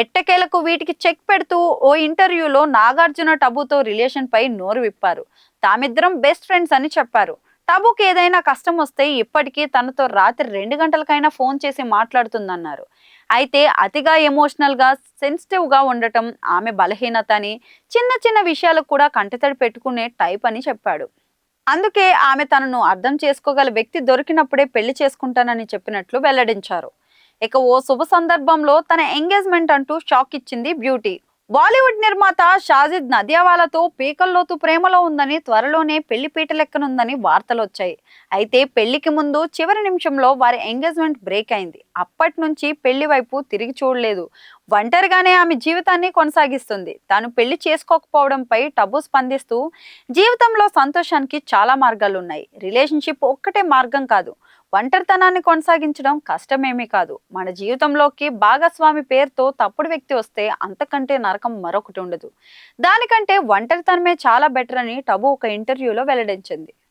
ఎట్టకేలకు వీటికి చెక్ పెడుతూ ఓ ఇంటర్వ్యూలో నాగార్జున టబుతో రిలేషన్ పై నోరు విప్పారు. తామిద్దరం బెస్ట్ ఫ్రెండ్స్ అని చెప్పారు. టబుకి ఏదైనా కష్టం వస్తే ఇప్పటికీ తనతో రాత్రి 2 గంటలకైనా ఫోన్ చేసి మాట్లాడుతుందన్నారు. అయితే అతిగా ఎమోషనల్ గా సెన్సిటివ్ గా ఉండటం ఆమె బలహీనత అని, చిన్న చిన్న విషయాలకు కూడా కంటతడి పెట్టుకునే టైప్ అని చెప్పాడు. అందుకే ఆమె తనను అర్థం చేసుకోగల వ్యక్తి దొరికినప్పుడే పెళ్లి చేసుకుంటానని చెప్పినట్లు వెల్లడించారు. ఇక ఓ శుభ సందర్భంలో తన ఎంగేజ్మెంట్ అంటూ షాక్ ఇచ్చింది బ్యూటీ. బాలీవుడ్ నిర్మాత షాజిద్ నదియావాలాతో పీకల్లోతు ప్రేమలో ఉందని, త్వరలోనే పెళ్లి పీటలెక్కనుందని వార్తలొచ్చాయి. అయితే పెళ్లికి ముందు చివరి నిమిషంలో వారి ఎంగేజ్మెంట్ బ్రేక్ అయింది. అప్పటి నుంచి పెళ్లి వైపు తిరిగి చూడలేదు. ఒంటరిగానే ఆమె జీవితాన్ని కొనసాగిస్తుంది. తాను పెళ్లి చేసుకోకపోవడంపై టబు స్పందిస్తూ, జీవితంలో సంతోషానికి చాలా మార్గాలున్నాయి. రిలేషన్షిప్ ఒక్కటే మార్గం కాదు. ఒంటరితనాన్ని కొనసాగించడం కష్టమేమీ కాదు. మన జీవితంలోకి భాగస్వామి పేరుతో తప్పుడు వ్యక్తి వస్తే అంతకంటే నరకం మరొకటి ఉండదు. దానికంటే ఒంటరితనమే చాలా బెటర్ అని టబు ఒక ఇంటర్వ్యూలో వెల్లడించింది.